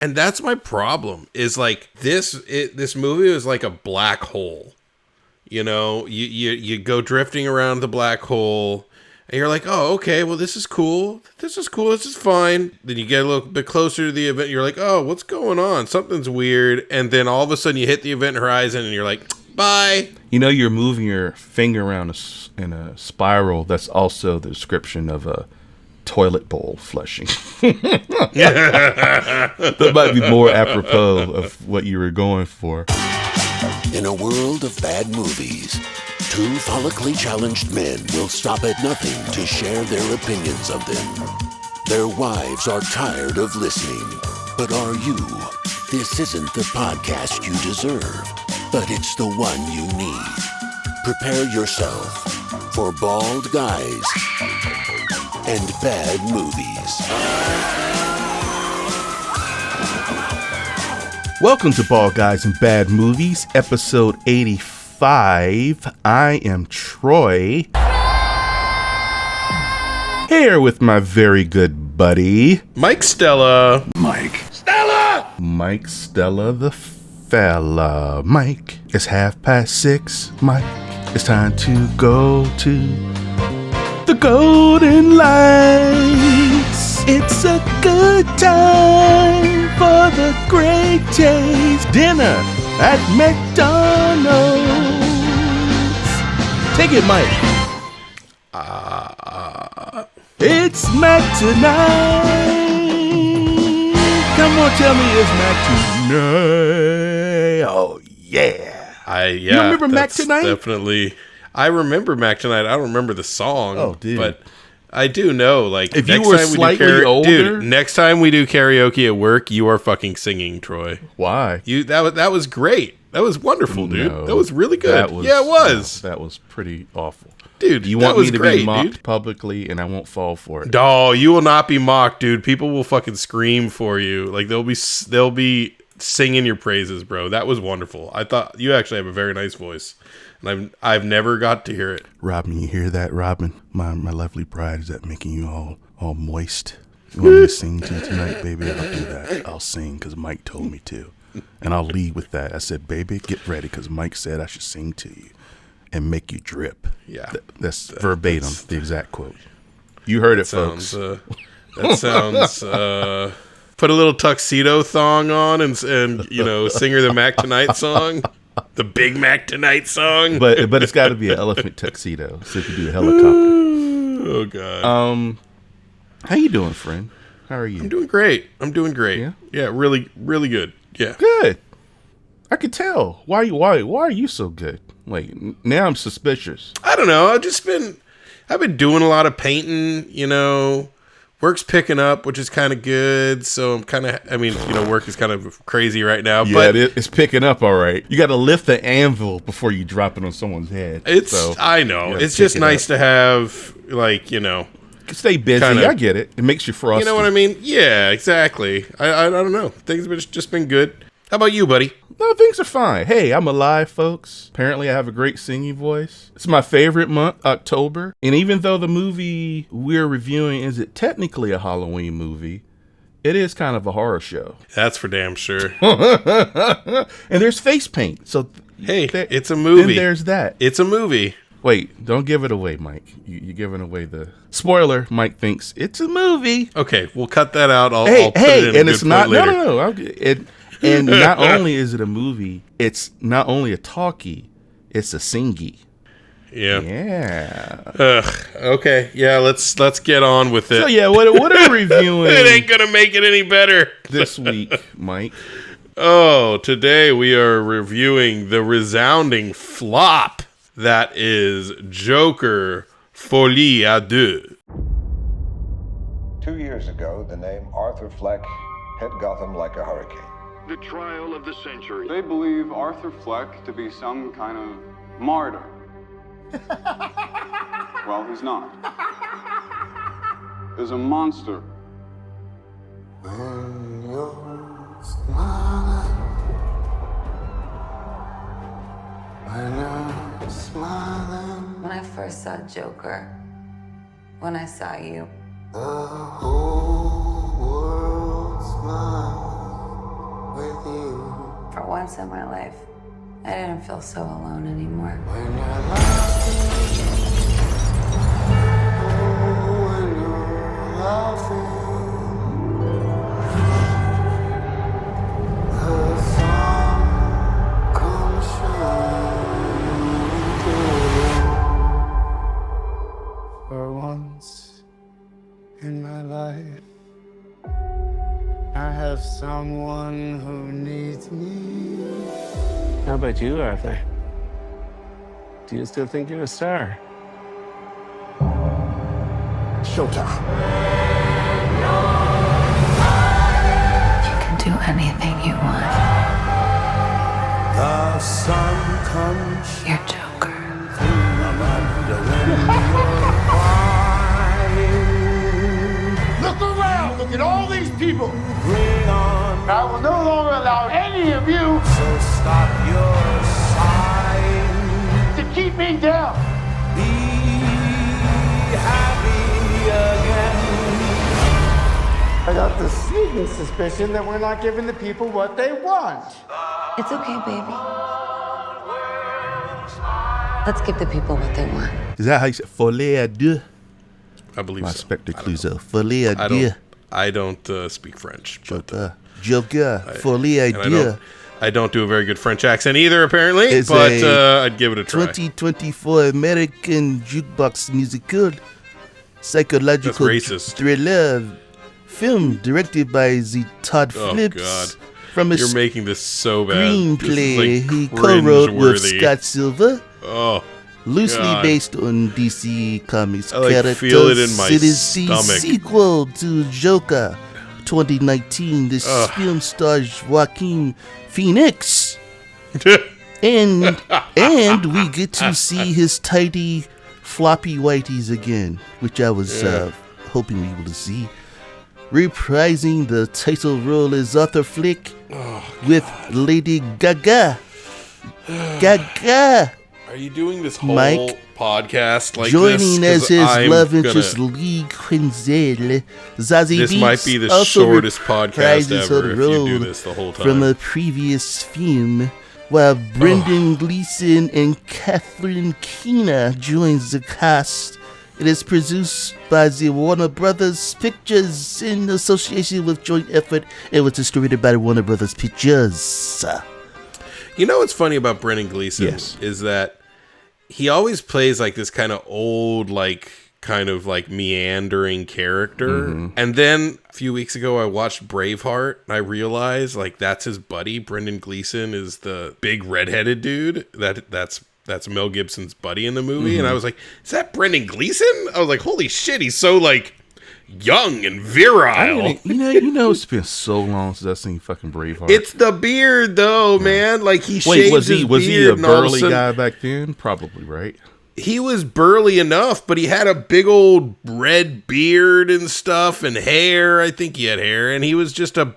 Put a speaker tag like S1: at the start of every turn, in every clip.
S1: And that's my problem, is like this movie is like a black hole. You know, you go drifting around the black hole and you're like, oh, okay, well, this is cool. This is fine. Then you get a little bit closer to the event. You're like, oh, what's going on? Something's weird. And then all of a sudden you hit the event horizon and you're like, bye.
S2: You know, you're moving your finger around in a spiral. That's also the description of a toilet bowl flushing. That might be more apropos of what you were going for.
S3: In a world of bad movies, two follically challenged men will stop at nothing to share their opinions of them. Their wives are tired of listening, but are you? This isn't the podcast you deserve, but it's the one you need. Prepare yourself for bald guys and bad movies.
S2: Welcome to Bald Guys and Bad Movies, episode 85. I am Troy. Here with my very good buddy,
S1: Mike Stella.
S2: Mike Stella the fella. Mike, it's 6:30. Mike, it's time to go to the Golden Lights. It's a good time for the great taste dinner at McDonald's. Take it, Mike. It's Mac tonight. Come on, tell me it's Mac tonight. Oh, yeah.
S1: You
S2: remember Mac tonight?
S1: Definitely. I remember Mac tonight. I don't remember the song.
S2: Oh, dude.
S1: But I do know, like,
S2: if you were slightly older,
S1: dude, next time we do karaoke at work, you are fucking singing, Troy.
S2: Why?
S1: That was great. That was wonderful, dude.
S2: No,
S1: it was really good. It was.
S2: No, that was pretty awful.
S1: Dude,
S2: you want me to be mocked
S1: dude?
S2: Publicly, and I won't fall for it.
S1: No, you will not be mocked, dude. People will fucking scream for you. Like, they'll be singing your praises, bro. That was wonderful. I thought you actually have a very nice voice, and I've never got to hear it.
S2: Robin, you hear that, Robin? My lovely bride, is that making you all moist? You want me to sing to you tonight, baby? I'll do that. I'll sing because Mike told me to, and I'll lead with that. I said, baby, get ready because Mike said I should sing to you and make you drip.
S1: Yeah,
S2: that's verbatim, the exact quote. You heard it, folks.
S1: That sounds. Put a little tuxedo thong on and you know, sing her the Mac Tonight song, the Big Mac Tonight song.
S2: But it's got to be an elephant tuxedo, so you can do a helicopter.
S1: Oh God.
S2: How you doing, friend? How are you?
S1: I'm doing great. Yeah, really, really good. Yeah,
S2: good. I could tell. Why are you so good? Like, now I'm suspicious.
S1: I don't know. I've been doing a lot of painting, you know. Work's picking up, which is kind of good. So work is kind of crazy right now.
S2: Yeah,
S1: but
S2: it's picking up all right. You got to lift the anvil before you drop it on someone's head.
S1: I know. It's just nice to have, like, you know.
S2: Stay busy. I get it. It makes you frosty.
S1: You know what I mean? Yeah, exactly. I don't know. Things have just been good. How about you, buddy?
S2: No, things are fine. Hey, I'm alive, folks. Apparently, I have a great singing voice. It's my favorite month, October. And even though the movie we're reviewing isn't technically a Halloween movie, it is kind of a horror show.
S1: That's for damn sure.
S2: And there's face paint. So,
S1: hey, it's a movie.
S2: Then there's that.
S1: It's a movie.
S2: Wait, don't give it away, Mike. You're giving away the spoiler. Mike thinks it's a movie.
S1: Okay, we'll cut that out. I'll put it in
S2: and
S1: a
S2: it's
S1: good
S2: not.
S1: later.
S2: No. And not only is it a movie, it's not only a talkie, it's a singy.
S1: Yeah. Okay. Yeah. Let's get on with it.
S2: So yeah, what are we reviewing?
S1: It ain't gonna make it any better
S2: this week, Mike.
S1: Oh, today we are reviewing the resounding flop that is Joker Folie à Deux.
S4: 2 years ago, the name Arthur Fleck hit Gotham like a hurricane.
S5: The trial of the century.
S6: They believe Arthur Fleck to be some kind of martyr. Well, he's not. There's a monster.
S7: When you're smiling, when you're smiling,
S8: When I first saw Joker, when I saw you,
S7: the whole world smiles.
S8: For once in my life, I didn't feel so alone anymore.
S7: When you're laughing, oh, when you're laughing, the sun comes shining through. For once in my life, I have someone who needs me.
S9: How about you, Arthur? Do you still think you're a star?
S7: Showtime.
S8: You can do anything you want.
S7: The sun comes
S8: You're Joker.
S7: Look around! Look at all these people! Bring on! I will no longer allow any of you so stop your sighing to keep me down. Be happy again. I got the sneaking suspicion that we're not giving the people what they want.
S8: It's okay, baby. Let's give the people what they want.
S2: Is that how you say Folie à deux?
S1: I believe
S2: My
S1: so.
S2: Spectre Clouseau. Folie à deux.
S1: I don't speak French. But,
S2: Joker. Folie à deux.
S1: I don't do a very good French accent either, apparently.
S2: It's
S1: but I'd give it a try.
S2: 2024 American jukebox musical, psychological
S1: That's racist.
S2: thriller film directed by the Todd
S1: Oh,
S2: Phillips.
S1: God.
S2: From a
S1: You're making this so bad.
S2: screenplay
S1: This is,
S2: he
S1: like,
S2: co-wrote with
S1: cringeworthy.
S2: Scott Silver.
S1: Oh,
S2: Loosely
S1: God.
S2: based on DC Comics
S1: I, like,
S2: characters.
S1: feel it in my
S2: It is the
S1: stomach.
S2: sequel to Joker 2019. This film stars Joaquin Phoenix. and we get to see his tidy floppy whiteys again, which I was hoping we would see. Reprising the title role as Arthur Fleck with Lady Gaga. Gaga!
S1: Are you doing this whole
S2: Mike,
S1: podcast like
S2: joining
S1: this?
S2: as his love
S1: gonna-
S2: interest, Lee Quinzel. Zazie
S1: This
S2: Beetz
S1: might be the
S2: also
S1: shortest podcast
S2: reprises her
S1: ever if you do
S2: role
S1: this the whole time.
S2: from a previous film, while Brendan Gleeson and Catherine Keener joins the cast. It is produced by the Warner Brothers Pictures in association with joint effort. It was distributed by the Warner Brothers Pictures.
S1: You know what's funny about Brendan Gleeson?
S2: Yes.
S1: Is that he always plays like this kind of old, like kind of like meandering character. And then a few weeks ago, I watched Braveheart and I realized like that's his buddy. Brendan Gleeson is the big redheaded dude. That's Mel Gibson's buddy in the movie. And I was like, is that Brendan Gleeson? I was like, holy shit, he's so like young and virile.
S2: You know, it's been so long since I've seen fucking Braveheart.
S1: It's the beard though, man. Like he shaves
S2: was
S1: his
S2: he
S1: beard
S2: a
S1: and all of a
S2: burly
S1: sudden-
S2: guy back then? Probably, right?
S1: He was burly enough, but he had a big old red beard and stuff and hair. I think he had hair, and he was just a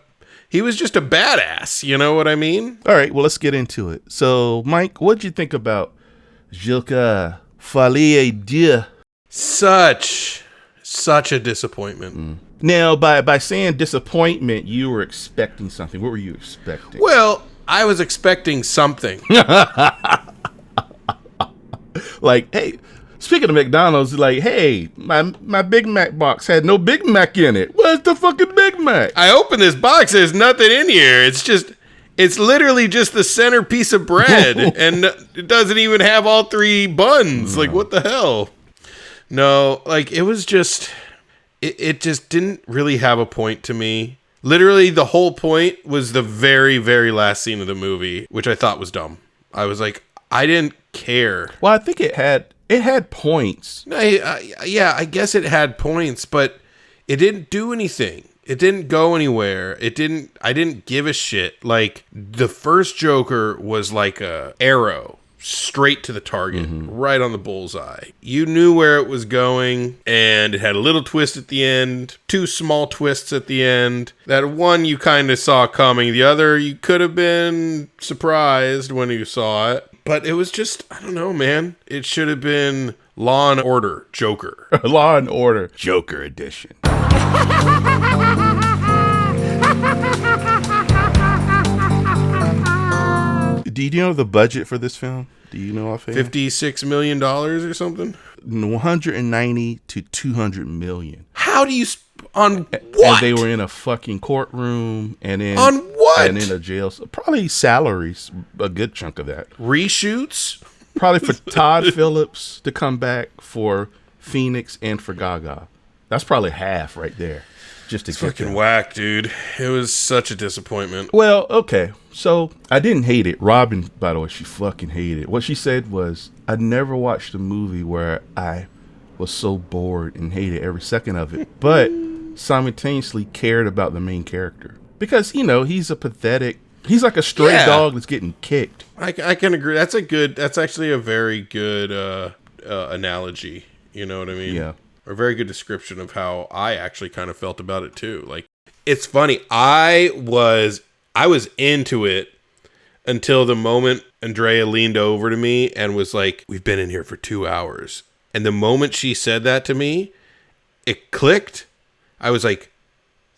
S1: badass. You know what I mean?
S2: All right, well, let's get into it. So, Mike, what'd you think about Joker Folie à deux?
S1: Such a disappointment.
S2: Now, by saying disappointment, you were expecting something. What were you expecting?
S1: Well, I was expecting something.
S2: Like, hey, speaking of McDonald's, like, hey, my Big Mac box had no Big Mac in it. Where's the fucking Big Mac?
S1: I opened this box. There's nothing in here. It's literally just the center piece of bread, and it doesn't even have all three buns. Like, what the hell? No, like, it was just, it just didn't really have a point to me. Literally, the whole point was the very, very last scene of the movie, which I thought was dumb. I was like, I didn't care.
S2: Well, I think it had points.
S1: Yeah, I guess it had points, but it didn't do anything. It didn't go anywhere. I didn't give a shit. Like, the first Joker was like a arrow straight to the target, right on the bullseye. You knew where it was going, and it had a little twist at the end, two small twists at the end. That one you kind of saw coming. The other, you could have been surprised when you saw it. But it was just, I don't know, man. It should have been Law and Order Joker.
S2: Law and Order Joker edition. Do you know the budget for this film? Do you know offhand?
S1: $56 million or something?
S2: 190 to 200 million.
S1: How do you... On what?
S2: And they were in a fucking courtroom and in...
S1: On what?
S2: And in a jail. Probably salaries, a good chunk of that.
S1: Reshoots?
S2: Probably for Todd Phillips to come back for Phoenix and for Gaga. That's probably half right there. Just to
S1: It's
S2: get
S1: fucking
S2: them.
S1: whack, dude. It was such a disappointment.
S2: Well, okay. So I didn't hate it. Robin, by the way, she fucking hated it. What she said was, I never watched a movie where I was so bored and hated every second of it, but simultaneously cared about the main character. Because, you know, he's like a stray dog that's getting kicked.
S1: I can agree. That's actually a very good analogy. You know what I mean?
S2: Yeah.
S1: A very good description of how I actually kind of felt about it too. Like, it's funny. I was into it until the moment Andrea leaned over to me and was like, "We've been in here for 2 hours." And the moment she said that to me, it clicked. I was like,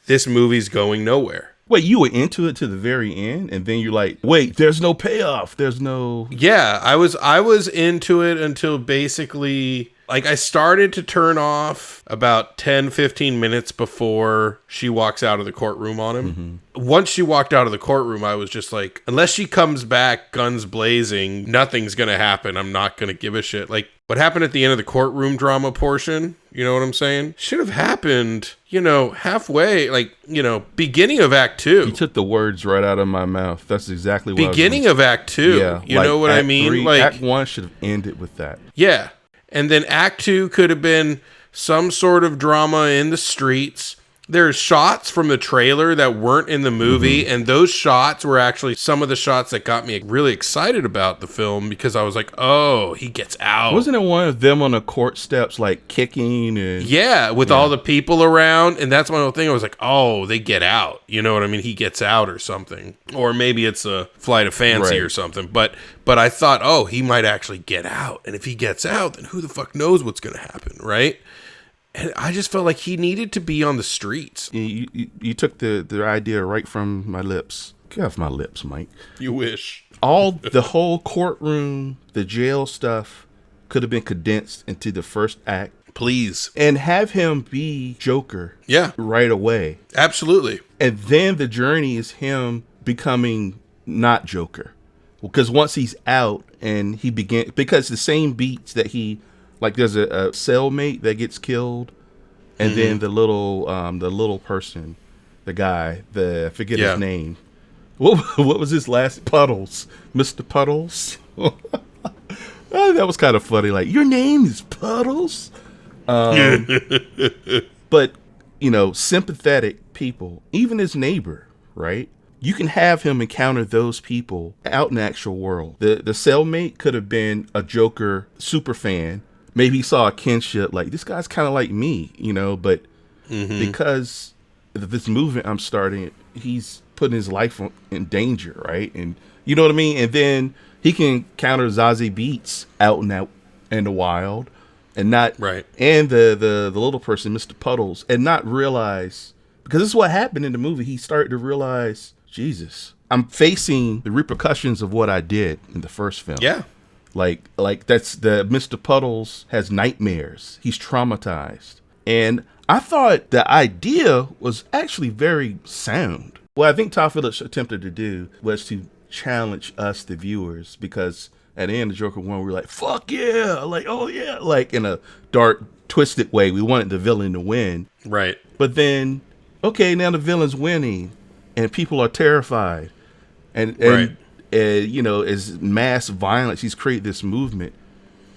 S1: this movie's going nowhere.
S2: Wait, you were into it to the very end, and then you're like, wait, there's no payoff. There's no...
S1: Yeah, I was into it until basically... Like, I started to turn off about 10, 15 minutes before she walks out of the courtroom on him. Mm-hmm. Once she walked out of the courtroom, I was just like, unless she comes back guns blazing, nothing's going to happen. I'm not going to give a shit. Like, what happened at the end of the courtroom drama portion, you know what I'm saying? Should have happened, halfway, beginning of Act 2.
S2: You took the words right out of my mouth. That's exactly what
S1: beginning of Act 2. Yeah, you know what I mean?
S2: 3, Act 1 should have ended with that.
S1: Yeah. And then Act 2 could have been some sort of drama in the streets. There's shots from the trailer that weren't in the movie, and those shots were actually some of the shots that got me really excited about the film because I was like, oh, he gets out.
S2: Wasn't it one of them on the court steps, like kicking?
S1: Yeah, with all the people around, and that's my whole thing. I was like, oh, they get out. You know what I mean? He gets out or something. Or maybe it's a flight of fancy or something. But I thought, oh, he might actually get out. And if he gets out, then who the fuck knows what's going to happen, right? And I just felt like he needed to be on the streets.
S2: You took the idea right from my lips. Get off my lips, Mike.
S1: You wish.
S2: The whole courtroom, the jail stuff could have been condensed into the first act.
S1: Please.
S2: And have him be Joker.
S1: Yeah.
S2: Right away.
S1: Absolutely.
S2: And then the journey is him becoming not Joker. Because once he's out and because the same beats that he... Like there's a cellmate that gets killed, and then the little person, the guy, I forget his name. What was his last? Puddles, Mr. Puddles. That was kind of funny. Like, your name is Puddles. But sympathetic people, even his neighbor, right? You can have him encounter those people out in the actual world. The cellmate could have been a Joker super fan. Maybe he saw a kinship, like, this guy's kind of like me, but because of this movement I'm starting, he's putting his life in danger, right? And you know what I mean? And then he can counter Zazie Beetz out in the wild and not,
S1: right.
S2: And the little person, Mr. Puddles, and not realize, because this is what happened in the movie, he started to realize, Jesus, I'm facing the repercussions of what I did in the first film.
S1: Yeah.
S2: Like that's the Mr. Puddles has nightmares. He's traumatized. And I thought the idea was actually very sound. What I think Todd Phillips attempted to do was to challenge us, the viewers, because at the end of Joker 1, we were like, fuck yeah, like, oh yeah, like in a dark, twisted way. We wanted the villain to win.
S1: Right.
S2: But then, okay, now the villain's winning and people are terrified. And
S1: right.
S2: As mass violence, he's created this movement.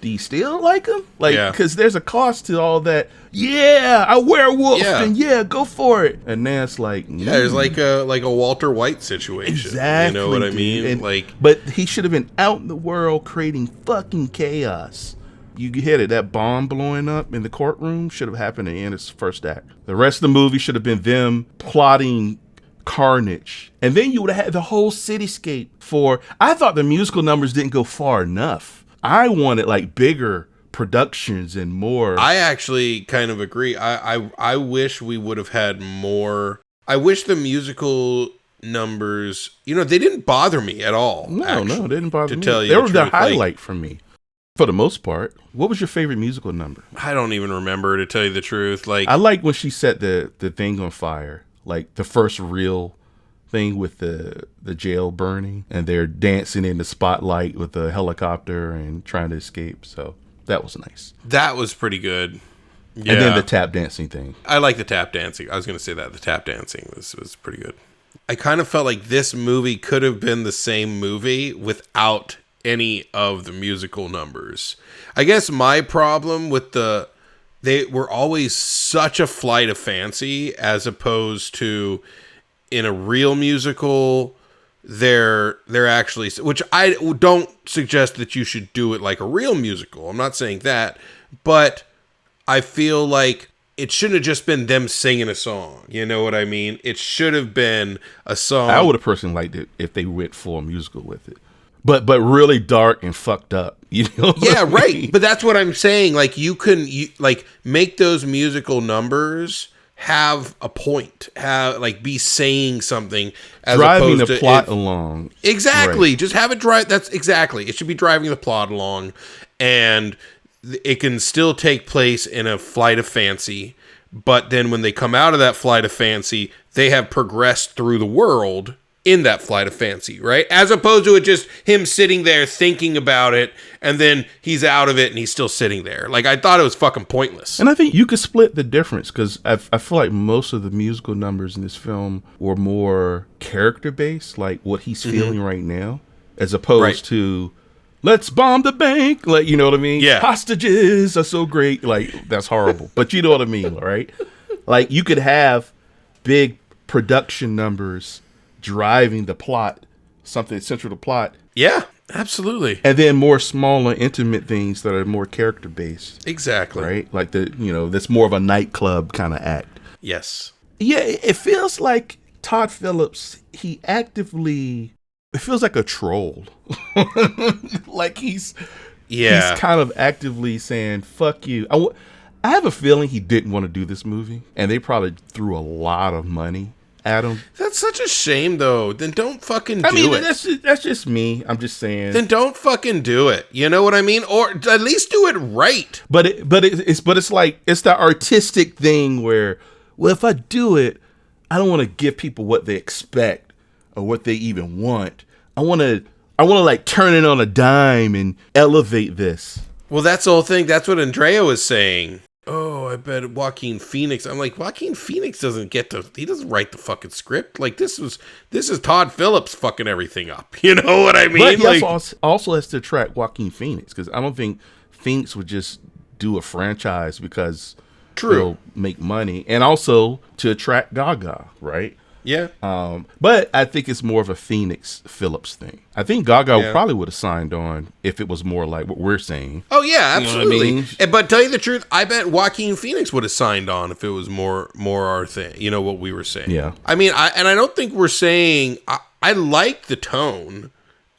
S2: Do you still like him? Like, because there's a cost to all that. Yeah, I werewolf, and go for it. And now it's like,
S1: there's like a Walter White situation.
S2: Exactly,
S1: you know what I mean?
S2: And, but he should have been out in the world creating fucking chaos. You hit it. That bomb blowing up in the courtroom should have happened at the end of his first act. The rest of the movie should have been them plotting carnage, and then you would have had the whole cityscape I thought the musical numbers didn't go far enough. I wanted like bigger productions and more.
S1: I actually kind of agree. I wish we would have had more. I wish the musical numbers, they didn't bother me at all.
S2: No, they didn't bother me.
S1: Tell you
S2: they were the
S1: truth.
S2: highlight for me, for the most part. What was your favorite musical number?
S1: I don't even remember, to tell you the truth.
S2: I like when she set the thing on fire, like the first real thing with the jail burning, and they're dancing in the spotlight with the helicopter and trying to escape. So that was nice.
S1: That was pretty good. Yeah.
S2: And then the tap dancing thing.
S1: I like the tap dancing. I was going to say that. The tap dancing was pretty good. I kind of felt like this movie could have been the same movie without any of the musical numbers. I guess my problem with they were always such a flight of fancy, as opposed to in a real musical, they're actually, which I don't suggest that you should do it like a real musical. I'm not saying that, but I feel like it shouldn't have just been them singing a song. You know what I mean? It should have been a song.
S2: I would have personally liked it if they went full musical with it, but really dark and fucked up.
S1: Yeah, right. But that's what I'm saying. Like you make those musical numbers have a point, be saying something, as
S2: driving
S1: opposed
S2: the
S1: to
S2: plot along.
S1: Exactly.
S2: Right.
S1: Just have it drive. That's exactly. It should be driving the plot along, and it can still take place in a flight of fancy. But then when they come out of that flight of fancy, they have progressed through the world in that flight of fancy, right? As opposed to it just him sitting there thinking about it, and then he's out of it and he's still sitting there. Like, I thought it was fucking pointless.
S2: And I think you could split the difference, because I feel like most of the musical numbers in this film were more character based, like what he's feeling right now, as opposed to let's bomb the bank. Like, you know what I mean?
S1: Yeah.
S2: Hostages are so great. Like, that's horrible. But you know what I mean, right? Like, you could have big production numbers driving the plot, something central to plot.
S1: Yeah, absolutely.
S2: And then more smaller, intimate things that are more character based.
S1: Exactly.
S2: Right? Like that's more of a nightclub kind of act.
S1: Yes.
S2: Yeah, it feels like Todd Phillips, it feels like a troll. Like he's kind of actively saying, fuck you. I have a feeling he didn't want to do this movie, and they probably threw a lot of money at him.
S1: That's such a shame, though. Then don't fucking do it.
S2: That's just me. I'm just saying.
S1: Then don't fucking do it. You know what I mean? Or at least do it right.
S2: But it's like, it's the artistic thing where, well, if I do it, I don't want to give people what they expect or what they even want. I want to like turn it on a dime and elevate this.
S1: Well, that's the whole thing. That's what Andrea was saying. Oh, I bet Joaquin Phoenix. I'm like, Joaquin Phoenix he doesn't write the fucking script. Like, this is Todd Phillips fucking everything up. You know what I mean?
S2: But he also has to attract Joaquin Phoenix, because I don't think Phoenix would just do a franchise because it'll make money, and also to attract Gaga, right?
S1: Yeah.
S2: But I think it's more of a Phoenix Phillips thing. I think Gaga probably would have signed on if it was more like what we're saying.
S1: Oh yeah, absolutely.
S2: You know what I mean?
S1: But tell you the truth, I bet Joaquin Phoenix would have signed on if it was more our thing. You know what we were saying?
S2: Yeah.
S1: I mean, I don't think we're saying. I liked the tone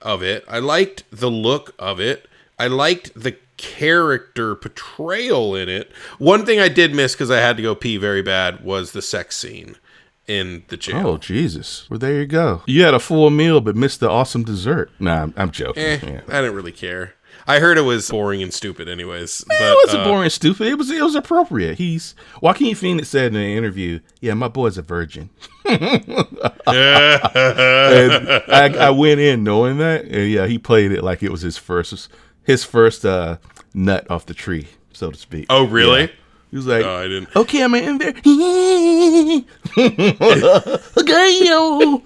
S1: of it. I liked the look of it. I liked the character portrayal in it. One thing I did miss, because I had to go pee very bad, was the sex scene in the jail.
S2: Oh, Jesus. Well, there you go. You had a full meal but missed the awesome dessert. Nah, I'm joking.
S1: I didn't really care. I heard it was boring and stupid anyways. But,
S2: it wasn't boring and stupid. It was appropriate. Joaquin Phoenix said in an interview, yeah, my boy's a virgin. And I went in knowing that, and yeah, he played it like it was his first nut off the tree, so to speak.
S1: Oh, really?
S2: Yeah. He was like,
S1: I didn't.
S2: Okay, I'm in there. Okay, yo.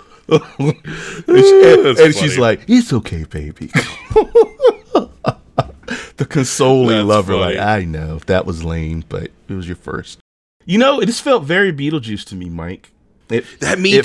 S2: And she's like, it's okay, baby. The consoling lover, funny. Like, I know that was lame, but it was your first. You know, it just felt very Beetlejuice to me, Mike.
S1: Me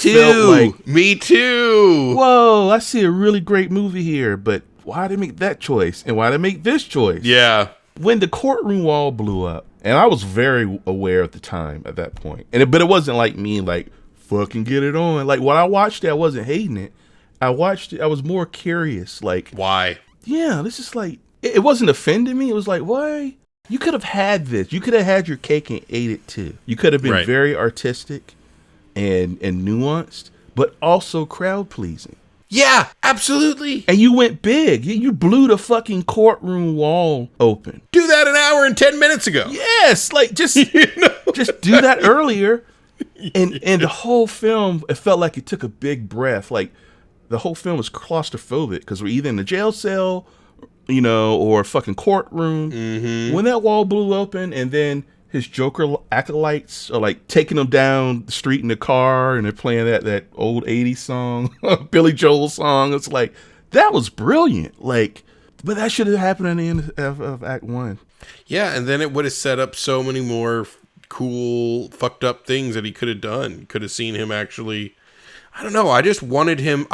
S1: too.
S2: Whoa, I see a really great movie here, but why did they make that choice? And why did they make this choice?
S1: Yeah.
S2: When the courtroom wall blew up, and I was very aware at the time at that point, but it wasn't like me, like, fucking get it on. Like, when I watched it, I wasn't hating it. I watched it, I was more curious, like,
S1: why?
S2: Yeah, this is like, it wasn't offending me. It was like, why? You could have had this. You could have had your cake and ate it too. You could have been very artistic and nuanced, but also crowd pleasing.
S1: Yeah, absolutely.
S2: And you went big. You blew the fucking courtroom wall open.
S1: Do that an hour and 10 minutes ago.
S2: Yes, like just just do that earlier. And the whole film, it felt like it took a big breath. Like the whole film was claustrophobic because we're either in the jail cell, or a fucking courtroom. Mm-hmm. When that wall blew open, and then his Joker acolytes are like taking him down the street in the car, and they're playing that old 80s song, Billy Joel song. It's like, that was brilliant. Like, but that should have happened at the end of Act 1.
S1: Yeah, and then it would have set up so many more cool, fucked up things that he could have done. Could have seen him actually, I don't know, I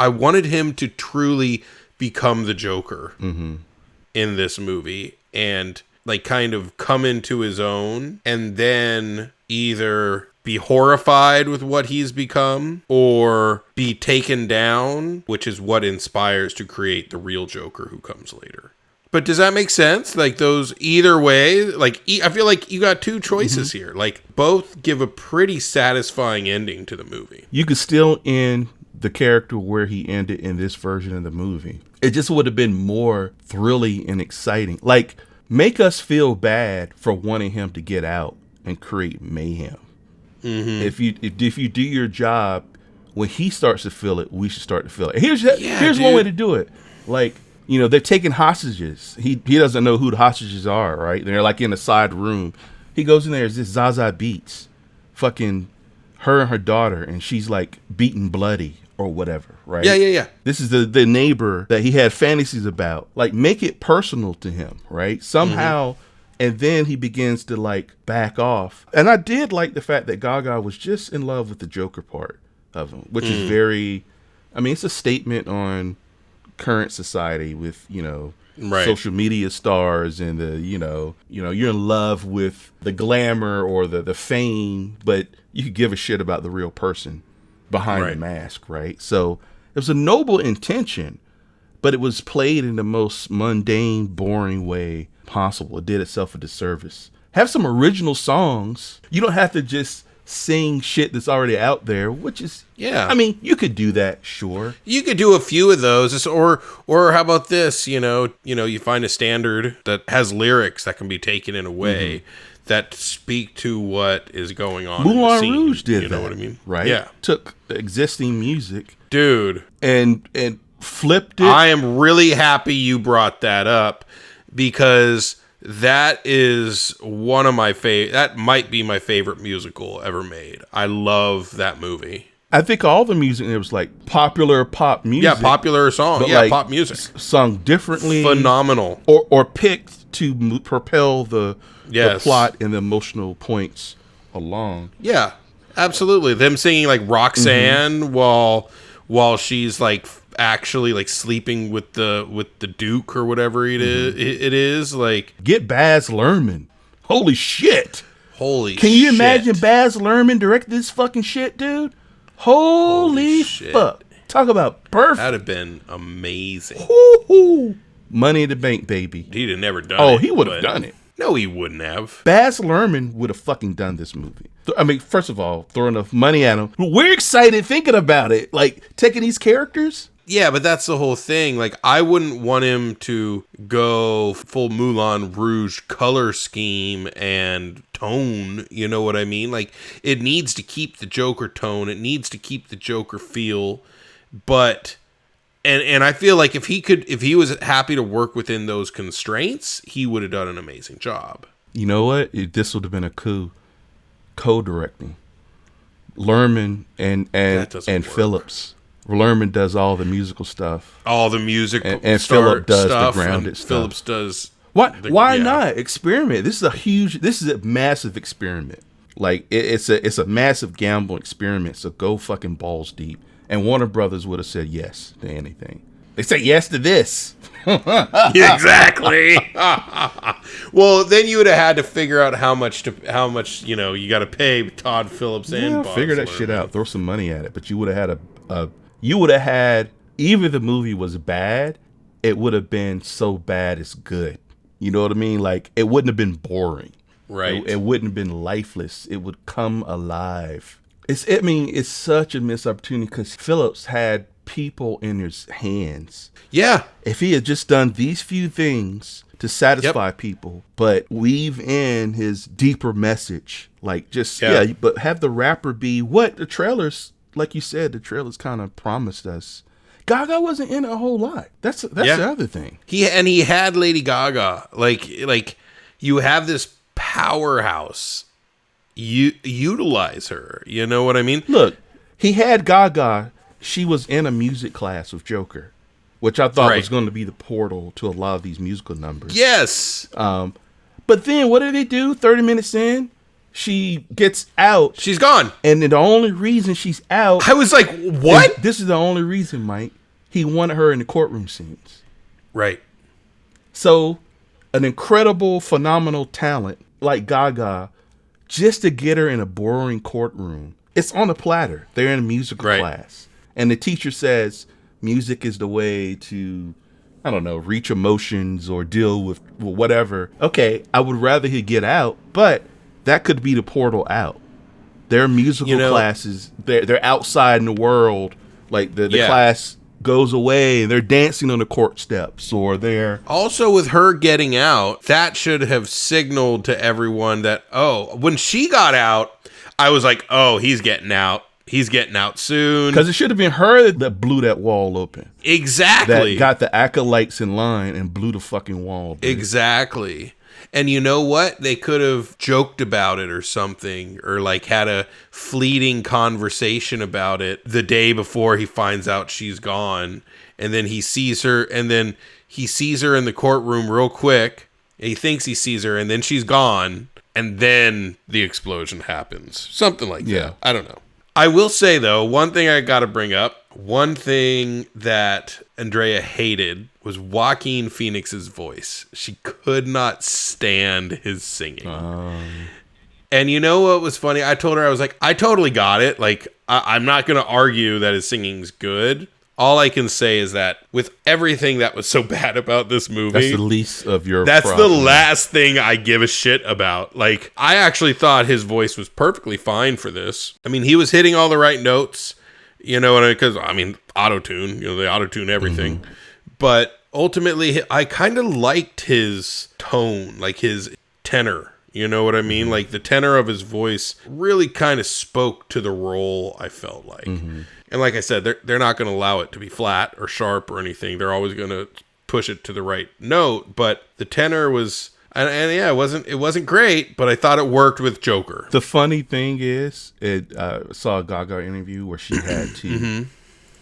S1: wanted him to truly become the Joker in this movie, and like kind of come into his own, and then either be horrified with what he's become or be taken down, which is what inspires to create the real Joker who comes later. But does that make sense? Like those, either way, like I feel like you got two choices here. Like both give a pretty satisfying ending to the movie.
S2: You could still end the character where he ended in this version of the movie. It just would have been more thrilling and exciting. Like, make us feel bad for wanting him to get out and create mayhem. Mm-hmm. If you do your job, when he starts to feel it, we should start to feel it. Here's one way to do it. Like, they're taking hostages. He doesn't know who the hostages are, right? They're like in a side room. He goes in there, it's this Zaza Beetz, fucking her and her daughter, and she's like beaten bloody or whatever, right?
S1: Yeah. This
S2: is the neighbor that he had fantasies about. Like, make it personal to him, right? Somehow, and then he begins to like back off. And I did like the fact that Gaga was just in love with the Joker part of him, which is very, it's a statement on current society with, social media stars and you're in love with the glamour or the fame, but you could give a shit about the real person behind the mask, right? So it was a noble intention, but it was played in the most mundane, boring way possible. It did itself a disservice. Have some original songs. You don't have to just sing shit that's already out there, which is, you could do that, sure.
S1: You could do a few of those, or how about this, you find a standard that has lyrics that can be taken in a way that speak to what is going on.
S2: Moulin Rouge did that.
S1: You know what I mean?
S2: Right?
S1: Yeah.
S2: Took existing music.
S1: Dude.
S2: And flipped it.
S1: I am really happy you brought that up, because that is one of my that might be my favorite musical ever made. I love that movie.
S2: I think all the music, it was like popular pop music.
S1: Yeah, popular song. Yeah, like pop music.
S2: Sung differently.
S1: Phenomenal.
S2: Or picked to propel the plot and the emotional points along.
S1: Yeah, absolutely. Them singing like Roxanne while she's like actually like sleeping with the Duke or whatever it is. Like,
S2: get Baz Luhrmann. Holy shit.
S1: Can
S2: you imagine Baz Luhrmann direct this fucking shit, dude? Holy fuck. Talk about perfect.
S1: That'd have been amazing.
S2: Woo-hoo. Money in the Bank, baby.
S1: He'd have never done it.
S2: Oh, he would have done it.
S1: No, he wouldn't have.
S2: Baz Luhrmann would have fucking done this movie. First of all, throw enough money at him. We're excited thinking about it. Like, taking these characters.
S1: Yeah, but that's the whole thing. Like, I wouldn't want him to go full Moulin Rouge color scheme and tone, you know what I mean? Like, it needs to keep the Joker tone. It needs to keep the Joker feel. But, and I feel like if he was happy to work within those constraints, he would have done an amazing job.
S2: You know what? This would have been a coup. Co-directing. Luhrmann and Phillips. Luhrmann does all the musical stuff.
S1: All the music
S2: and Phillips does the grounded stuff.
S1: Phillips does.
S2: Why not experiment? This is a massive experiment. Like, it's a massive gamble experiment. So go fucking balls deep. And Warner Brothers would have said yes to anything. They said yes to this.
S1: Exactly. Well, then you would have had to figure out how much you got to pay Todd Phillips and Bob
S2: figure that shit out. Throw some money at it. But you would have had even if the movie was bad, it would have been so bad it's good. You know what I mean? Like, it wouldn't have been boring.
S1: Right.
S2: It wouldn't have been lifeless. It would come alive. It's such a missed opportunity because Phillips had people in his hands.
S1: Yeah.
S2: If he had just done these few things to satisfy people, but weave in his deeper message, like just, but have the rapper be what the trailers, like you said, the trailers kind of promised us. Gaga wasn't in a whole lot. That's the other thing.
S1: He had Lady Gaga. Like you have this powerhouse. You utilize her. You know what I mean?
S2: Look, he had Gaga. She was in a music class with Joker, which I thought was going to be the portal to a lot of these musical numbers.
S1: Yes.
S2: But then what did they do? 30 minutes in, she gets out.
S1: She's gone.
S2: And then the only reason she's out.
S1: I was like, what?
S2: This is the only reason, Mike. He wanted her in the courtroom scenes.
S1: Right.
S2: So an incredible, phenomenal talent like Gaga, just to get her in a boring courtroom. It's on a platter. They're in a musical class. And the teacher says music is the way to, I don't know, reach emotions or deal with whatever. Okay, I would rather he get out, but that could be the portal out. Their musical classes, they're outside in the world. Like the class goes away and they're dancing on the court steps, or they're...
S1: Also with her getting out, that should have signaled to everyone that, when she got out, I was like, he's getting out. He's getting out soon.
S2: Because it should have been her that blew that wall open.
S1: Exactly.
S2: That got the acolytes in line and blew the fucking wall. Dude.
S1: Exactly. And you know what? They could have joked about it or something, or like had a fleeting conversation about it the day before he finds out she's gone. And then he sees her, and then he sees her in the courtroom real quick. He thinks he sees her, and then she's gone. And then the explosion happens. Something like that. I don't know. I will say, though, one thing I got to bring up, one thing that Andrea hated was Joaquin Phoenix's voice. She could not stand his singing. And you know what was funny? I told her, I was like, I totally got it. Like, I'm not going to argue that his singing's good. All I can say is that with everything that was so bad about this movie,
S2: that's the least of your
S1: That's
S2: problem.
S1: the last thing I give a shit about. Like, I actually thought his voice was perfectly fine for this. I mean, he was hitting all the right notes, you know, because, I mean, auto-tune, they auto-tune everything. Mm-hmm. But ultimately, I kind of liked his tone, like his tenor. You know what I mean? Mm-hmm. Like, the tenor of his voice really kind of spoke to the role, I felt like. Mm-hmm. And like I said, they're not going to allow it to be flat or sharp or anything. They're always going to push it to the right note. But the tenor was, and it wasn't great, but I thought it worked with Joker.
S2: The funny thing is, saw a Gaga interview where she had to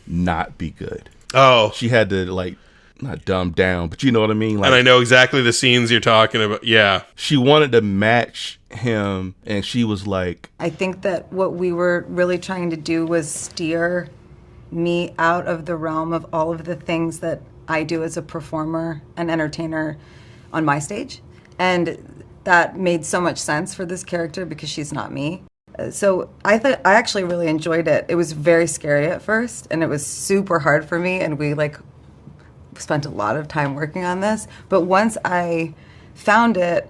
S2: not be good.
S1: Oh,
S2: she had to like not dumb down, but you know what I mean. Like,
S1: and I know exactly the scenes you're talking about. Yeah,
S2: she wanted to match him, and she was like,
S10: I think that what we were really trying to do was steer me out of the realm of all of the things that I do as a performer and entertainer on my stage, and that made so much sense for this character because she's not me. So I actually really enjoyed it. It was very scary at first, and it was super hard for me, and we spent a lot of time working on this. But once I found it,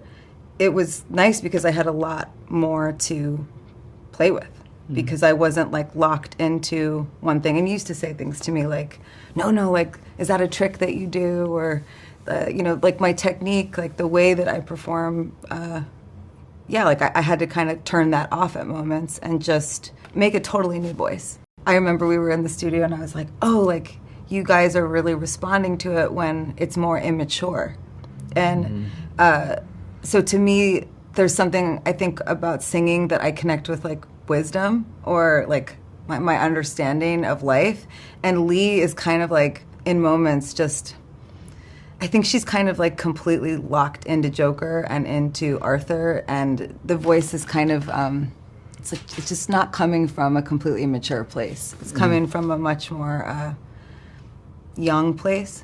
S10: it was nice because I had a lot more to play with, because I wasn't locked into one thing. And you used to say things to me like, no, like, is that a trick that you do? Or, my technique, like the way that I perform, I had to kind of turn that off at moments and just make a totally new voice. I remember we were in the studio and I was like, you guys are really responding to it when it's more immature. And so to me, there's something I think about singing that I connect with, like wisdom or like my understanding of life. And Lee is kind of like in moments I think she's kind of like completely locked into Joker and into Arthur, and the voice is kind of it's just not coming from a completely mature place. It's coming from a much more young place.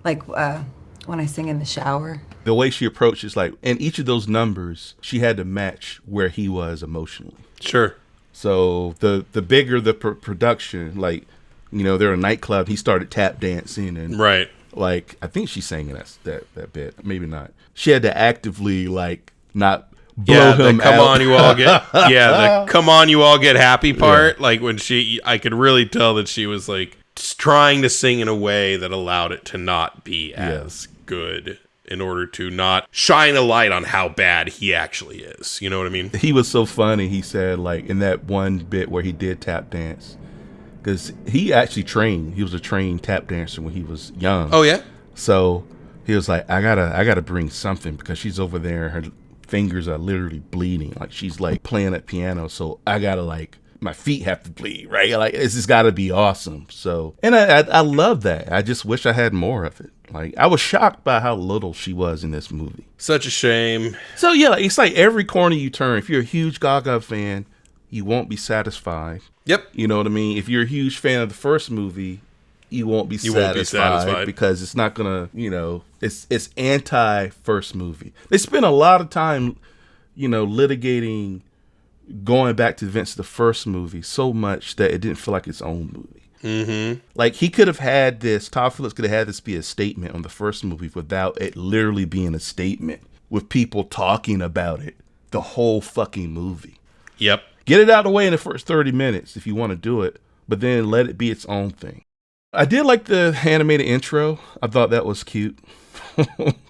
S10: Like when I sing in the shower.
S2: The way she approaches, like in each of those numbers, she had to match where he was emotionally.
S1: Sure.
S2: So the bigger the production, like, they're a nightclub, he started tap dancing and
S1: right.
S2: Like, I think she sang in that bit. Maybe not. She had to actively, like, not blow him
S1: come
S2: out.
S1: on, you all get the come on, you all get happy part. Yeah. Like when I could really tell that she was like trying to sing in a way that allowed it to not be as good, in order to not shine a light on how bad he actually is. You know what I mean?
S2: He was so funny. He said, like, in that one bit where he did tap dance, because he actually trained. He was a trained tap dancer when he was young.
S1: Oh, yeah?
S2: So he was like, I gotta bring something, because she's over there. Her fingers are literally bleeding. Like, she's, like, playing at piano. So I gotta, like, my feet have to bleed, right? Like, this has got to be awesome. So, and I love that. I just wish I had more of it. Like, I was shocked by how little she was in this movie.
S1: Such a shame.
S2: So, yeah, it's like every corner you turn. If you're a huge Gaga fan, you won't be satisfied.
S1: Yep.
S2: You know what I mean? If you're a huge fan of the first movie, you won't be satisfied because it's not going to, you know, it's anti-first movie. They spend a lot of time, you know, litigating going back to the events of the first movie so much that it didn't feel like its own movie.
S1: Mm-hmm.
S2: Like, he could have had this, Todd Phillips could have had this be a statement on the first movie without it literally being a statement with people talking about it the whole fucking movie.
S1: Yep.
S2: Get it out of the way in the first 30 minutes if you want to do it, but then let it be its own thing. I did like the animated intro. I thought that was cute.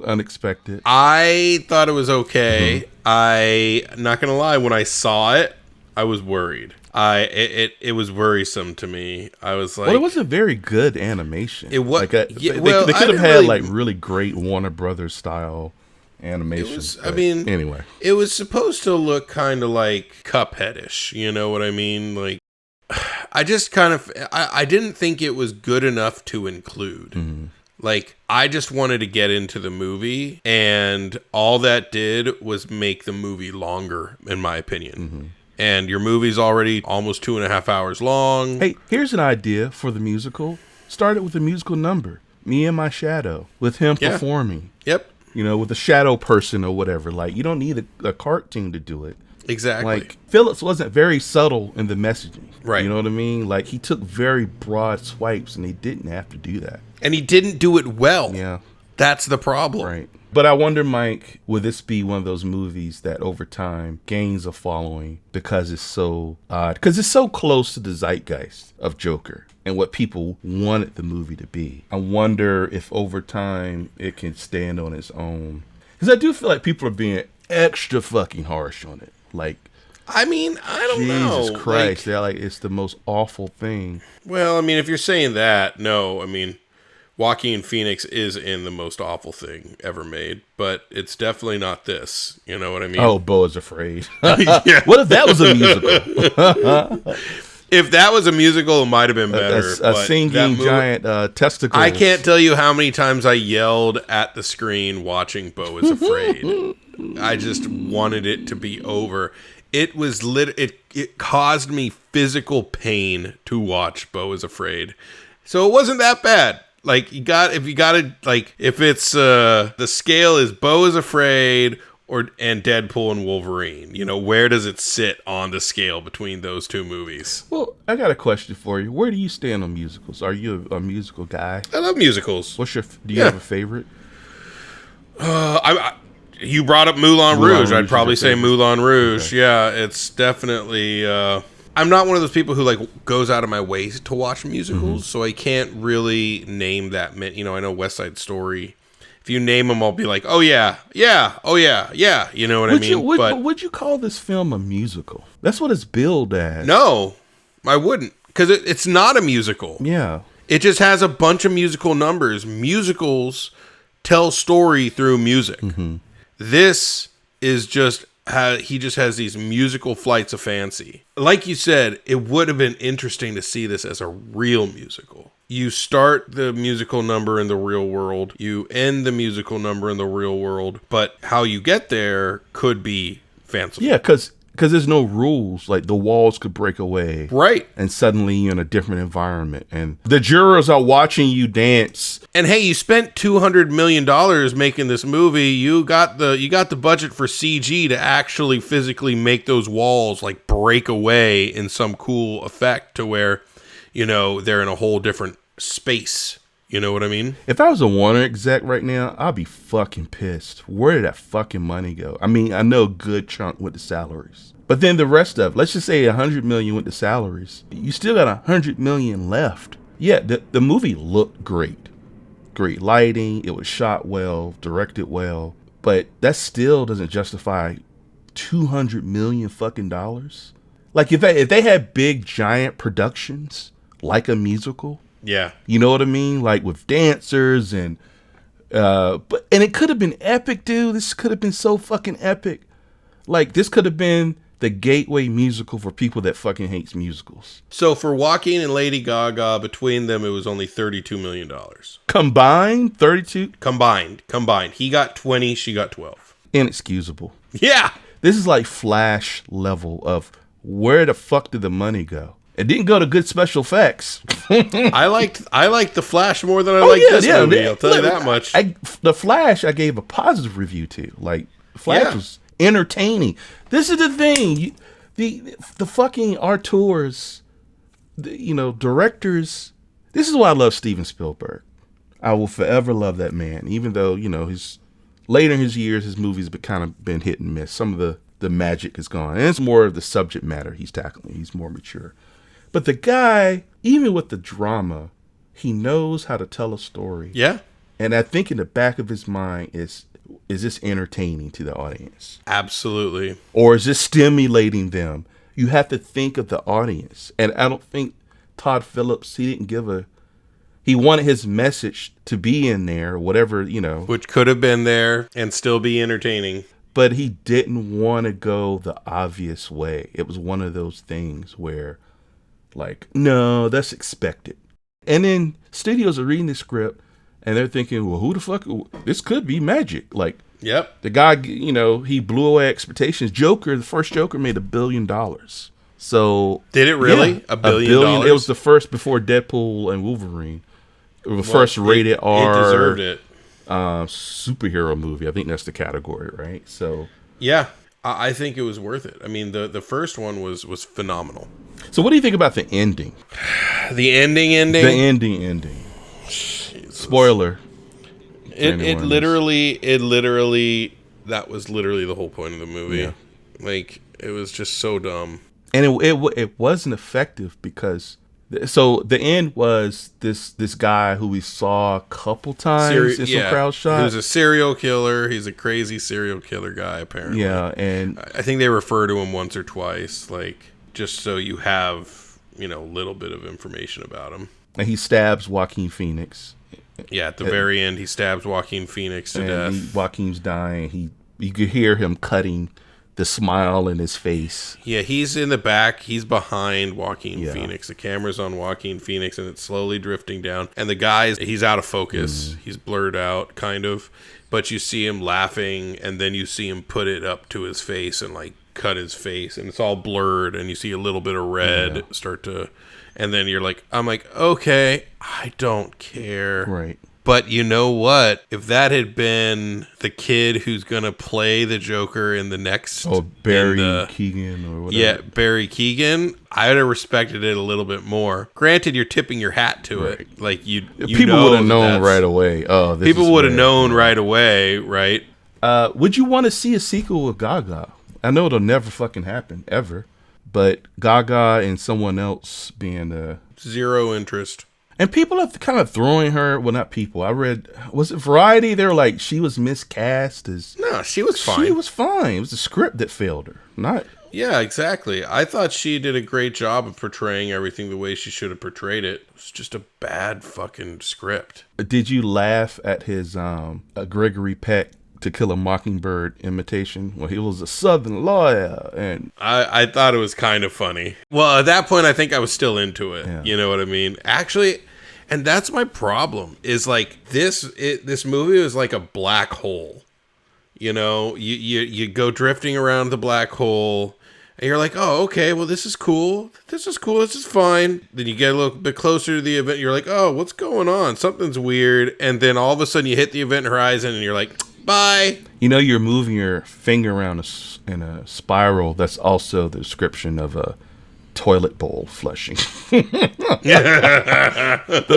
S2: Unexpected.
S1: I thought it was okay. I'm not gonna lie, when I saw it, I was worried. It was worrisome to me. I was like,
S2: well, it wasn't very good animation.
S1: It was
S2: like they could have had like really great Warner Brothers style animation. Anyway,
S1: it was supposed to look kind of like Cuphead-ish. You know what I mean? Like, I just kind of I didn't think it was good enough to include. Mm-hmm. Like, I just wanted to get into the movie, and all that did was make the movie longer, in my opinion. Mm-hmm. And your movie's already almost 2.5 hours long.
S2: Hey, here's an idea for the musical. Start it with a musical number. Me and My Shadow, with him performing.
S1: Yep.
S2: You know, with a shadow person or whatever. Like, you don't need a cartoon to do it.
S1: Exactly.
S2: Like, Phillips wasn't very subtle in the messaging.
S1: Right.
S2: You know what I mean? Like, he took very broad swipes, and he didn't have to do that.
S1: And he didn't do it well.
S2: Yeah.
S1: That's the problem.
S2: Right. But I wonder, Mike, would this be one of those movies that over time gains a following because it's so odd? Because it's so close to the zeitgeist of Joker and what people wanted the movie to be. I wonder if over time it can stand on its own. Because I do feel like people are being extra fucking harsh on it. Like,
S1: I mean, I don't know.
S2: Jesus Christ. They're like, it's the most awful thing.
S1: Well, I mean, if you're saying that, no. I mean, Joaquin Phoenix is in the most awful thing ever made, but it's definitely not this. You know what I mean?
S2: Oh, Beau is Afraid.
S1: Yeah.
S2: What if that was a musical?
S1: If that was a musical, it might have been better.
S2: A singing giant testicles.
S1: I can't tell you how many times I yelled at the screen watching Beau is Afraid. I just wanted it to be over. It was it caused me physical pain to watch Beau is Afraid. So it wasn't that bad. Like, if it's the scale is Beau is Afraid and Deadpool and Wolverine, you know, where does it sit on the scale between those two movies?
S2: Well, I got a question for you. Where do you stand on musicals? Are you a musical guy?
S1: I love musicals.
S2: Do you have a favorite?
S1: You brought up Moulin Rouge. I'd probably say Moulin Rouge. Okay. Yeah, it's definitely. I'm not one of those people who like goes out of my way to watch musicals, so I can't really name that many. You know, I know West Side Story. If you name them, I'll be like, oh yeah. You know what I mean?
S2: Would you call this film a musical? That's what it's billed as.
S1: No, I wouldn't, because it's not a musical.
S2: Yeah,
S1: it just has a bunch of musical numbers. Musicals tell story through music. Mm-hmm. This is just he just has these musical flights of fancy. Like you said, it would have been interesting to see this as a real musical. You start the musical number in the real world, you end the musical number in the real world, but how you get there could be fanciful.
S2: Yeah, because there's no rules. Like, the walls could break away.
S1: Right.
S2: And suddenly you're in a different environment. And the jurors are watching you dance.
S1: And hey, you spent $200 million making this movie. You got the budget for CG to actually physically make those walls like break away in some cool effect to where, you know, they're in a whole different space. You know what I mean?
S2: If I was a Warner exec right now, I'd be fucking pissed. Where did that fucking money go? I mean, I know a good chunk went to salaries. But then the rest of, let's just say $100 million went to salaries. You still got $100 million left. Yeah, the movie looked great. Great lighting. It was shot well, directed well. But that still doesn't justify $200 million fucking dollars. Like if they had big giant productions like a musical,
S1: yeah,
S2: you know what I mean, like with dancers and it could have been epic, dude. This could have been so fucking epic. Like this could have been the gateway musical for people that fucking hates musicals.
S1: So for Joaquin and Lady Gaga, between them, it was only $32 million.
S2: Combined? 32?
S1: Combined. He got 20, she got 12.
S2: Inexcusable.
S1: Yeah.
S2: This is like Flash level of where the fuck did the money go? It didn't go to good special effects.
S1: I liked the Flash more than I liked this movie. I'll tell you that much.
S2: The Flash, I gave a positive review to. Like Flash was entertaining. This is the thing. The fucking auteurs, directors. This is why I love Steven Spielberg. I will forever love that man, even though his later in his years, his movies have kind of been hit and miss. Some of the magic is gone, and it's more of the subject matter he's tackling. He's more mature. But the guy, even with the drama, he knows how to tell a story.
S1: Yeah.
S2: And I think in the back of his mind is this entertaining to the audience?
S1: Absolutely.
S2: Or is this stimulating them? You have to think of the audience. And I don't think Todd Phillips, he wanted his message to be in there, whatever,
S1: Which could have been there and still be entertaining.
S2: But he didn't want to go the obvious way. It was one of those things where, like, no, that's expected. And then studios are reading the script and they're thinking, well, who the fuck? This could be magic. Like,
S1: yep.
S2: The guy, he blew away expectations. The first Joker made $1 billion. So.
S1: Did it really?
S2: Yeah,
S1: $1 billion?
S2: It was the first before Deadpool and Wolverine. It was the first rated R.
S1: It deserved it.
S2: Superhero movie. I think that's the category, right? So.
S1: Yeah. I think it was worth it. I mean, the first one was phenomenal.
S2: So what do you think about the ending?
S1: The ending?
S2: The ending. Jesus. Spoiler.
S1: It literally, that was literally the whole point of the movie. Yeah. Like, it was just so dumb.
S2: And it wasn't effective because, so the end was this guy who we saw a couple times in some crowd shots.
S1: He was a serial killer. He's a crazy serial killer guy, apparently.
S2: Yeah, and
S1: I think they refer to him once or twice, like, just so you have, a little bit of information about him.
S2: And he stabs Joaquin Phoenix.
S1: Yeah, at the very end, he stabs Joaquin Phoenix to death.
S2: Joaquin's dying. You could hear him cutting the smile in his face.
S1: Yeah, he's in the back. He's behind Joaquin Phoenix. The camera's on Joaquin Phoenix, and it's slowly drifting down. And the guy, he's out of focus. He's blurred out, kind of. But you see him laughing, and then you see him put it up to his face and, like, cut his face. And it's all blurred, and you see a little bit of red start to... And then I'm like, okay, I don't care.
S2: Right.
S1: But you know what? If that had been the kid who's going to play the Joker in the next...
S2: Oh, Barry Keoghan or whatever.
S1: Yeah, Barry Keoghan. I would have respected it a little bit more. Granted, you're tipping your hat to it. Like, you
S2: people would have known right away. Oh, this
S1: people would have known right away, right?
S2: Would you want to see a sequel with Gaga? I know it'll never fucking happen, ever. But Gaga and someone else being...
S1: Zero interest.
S2: And people are kind of throwing her... Well, not people. I read... Was it Variety? They were like, she was miscast as...
S1: No, she was fine.
S2: She was fine. It was the script that failed her. Not...
S1: Yeah, exactly. I thought she did a great job of portraying everything the way she should have portrayed it. It was just a bad fucking script.
S2: Did you laugh at his Gregory Peck To Kill a Mockingbird imitation? Well, he was a Southern lawyer, and
S1: I thought it was kind of funny. Well, at that point, I think I was still into it. Yeah. You know what I mean? Actually, and that's my problem. Is like this movie was like a black hole. You go drifting around the black hole, and you're like, oh, okay, well, this is cool. This is fine. Then you get a little bit closer to the event. You're like, oh, what's going on? Something's weird. And then all of a sudden, you hit the event horizon, and you're like, bye.
S2: You're moving your finger around in a spiral. That's also the description of toilet bowl flushing. That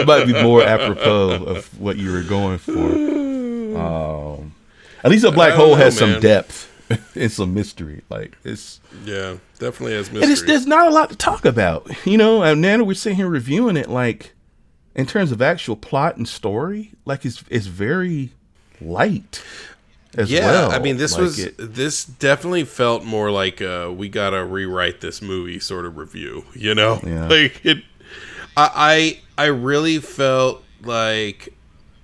S2: might be more apropos of what you were going for. At least a black hole has some depth and some mystery. Like it's
S1: definitely has mystery.
S2: And there's not a lot to talk about, you know. And now we're sitting here reviewing it, like in terms of actual plot and story, like it's very light. As well.
S1: I mean, this
S2: like
S1: this definitely felt more like we gotta rewrite this movie sort of review, you know?
S2: Yeah.
S1: Like it. I really felt like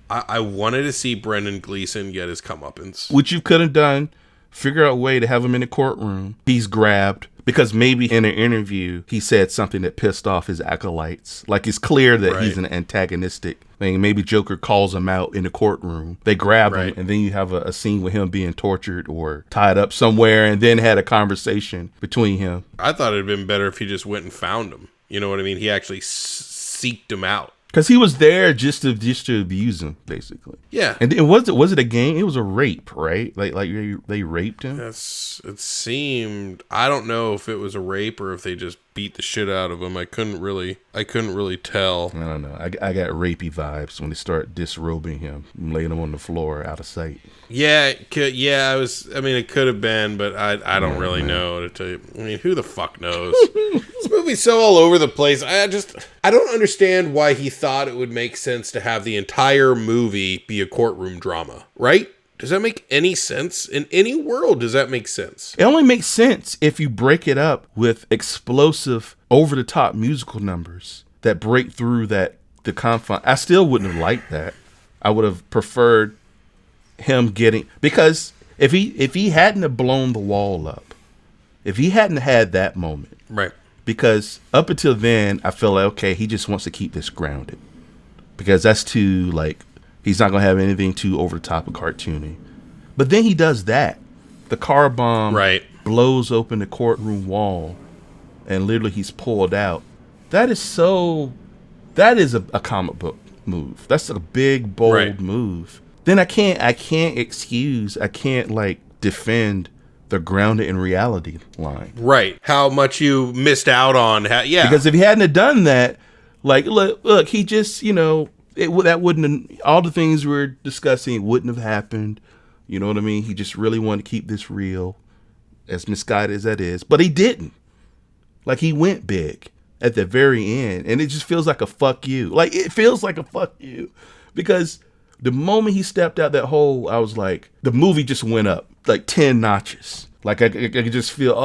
S1: I wanted to see Brendan Gleeson get his comeuppance,
S2: which you could have done. Figure out a way to have him in the courtroom. He's grabbed because maybe in an interview he said something that pissed off his acolytes. Like it's clear that he's an antagonistic thing. Maybe Joker calls him out in the courtroom. They grab him, and then you have a scene with him being tortured or tied up somewhere, and then had a conversation between him.
S1: I thought it'd been better if he just went and found him. You know what I mean? He actually seeked him out.
S2: Because he was there just to abuse him, basically. Yeah. And was it a game? It was a rape, right? Like they raped him?
S1: It seemed. I don't know if it was a rape or if they just beat the shit out of him. I couldn't really tell.
S2: I don't know. I got rapey vibes when they start disrobing him, laying him on the floor out of sight.
S1: Yeah, I mean, it could have been, but I don't really know to tell you. I mean, who the fuck knows? This movie's so all over the place. I don't understand why he thought it would make sense to have the entire movie be a courtroom drama, right? Does that make any sense? In any world, does that make sense?
S2: It only makes sense if you break it up with explosive, over-the-top musical numbers that break through the confine. I still wouldn't have liked that. I would have preferred him getting, because if he hadn't have blown the wall up, if he hadn't had that moment,
S1: right?
S2: Because up until then, I feel like, okay, he just wants to keep this grounded, because that's too, like, he's not gonna have anything too over the top of cartoony. But then he does that. The car bomb blows open the courtroom wall, and literally he's pulled out. That is a comic book move. That's a big, bold move. Then I can't like defend the grounded in reality line.
S1: Right. How much you missed out on.
S2: Because if he hadn't have done that, like, look, he just, you know, that wouldn't have, all the things we're discussing wouldn't have happened. You know what I mean? He just really wanted to keep this real, as misguided as that is. But he didn't. Like, he went big at the very end, and it just feels like a fuck you. Like, it feels like a fuck you. Because the moment he stepped out that hole, I was like, the movie just went up like 10 notches. Like I could just feel,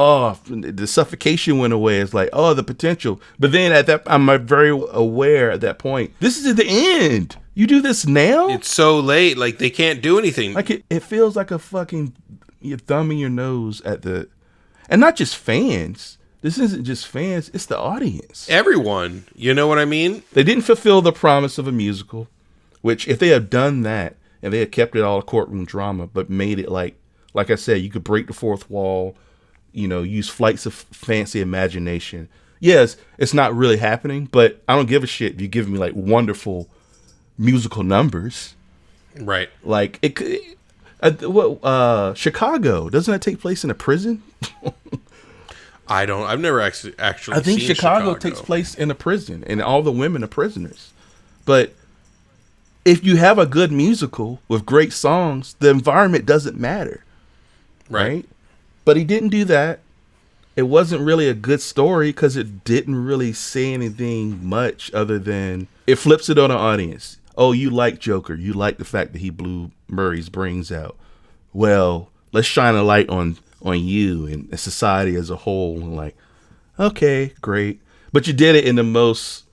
S2: the suffocation went away. It's like, the potential. But then I'm very aware at that point, this is at the end. You do this now?
S1: It's so late. Like, they can't do anything.
S2: Like, it feels like a fucking, you're thumbing your nose at and not just fans. This isn't just fans. It's the audience.
S1: Everyone. You know what I mean?
S2: They didn't fulfill the promise of a musical, which if they had done that and they had kept it all a courtroom drama, but made it like I said, you could break the fourth wall, you know, use flights of fancy imagination. Yes, it's not really happening, but I don't give a shit if you give me like wonderful musical numbers.
S1: Right.
S2: Like it could, Chicago, doesn't that take place in a prison?
S1: I've never actually
S2: I think
S1: seen
S2: Chicago takes place in a prison and all the women are prisoners. But if you have a good musical with great songs, the environment doesn't matter. Right? But he didn't do that. It wasn't really a good story because it didn't really say anything much other than it flips it on the audience. Oh, you like Joker. You like the fact that he blew Murray's brains out. Well, let's shine a light on you and society as a whole. And like, okay, great. But you did it in the most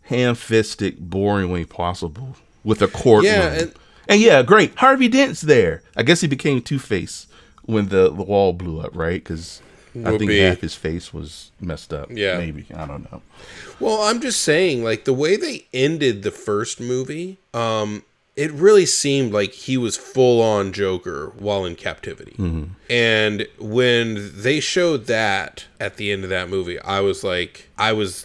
S2: ham-fisted, boring way possible with a courtroom.
S1: Yeah,
S2: and yeah, great. Harvey Dent's there. I guess he became Two-Face when the wall blew up, right? Because I think half his face was messed up.
S1: Yeah.
S2: Maybe. I don't know.
S1: Well, I'm just saying, like, the way they ended the first movie, it really seemed like he was full-on Joker while in captivity.
S2: Mm-hmm.
S1: And when they showed that at the end of that movie, I was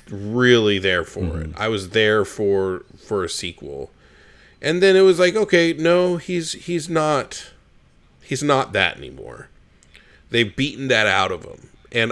S1: really there for it. I was there for a sequel. And then it was like, okay, no, he's not that anymore. They've beaten that out of him. And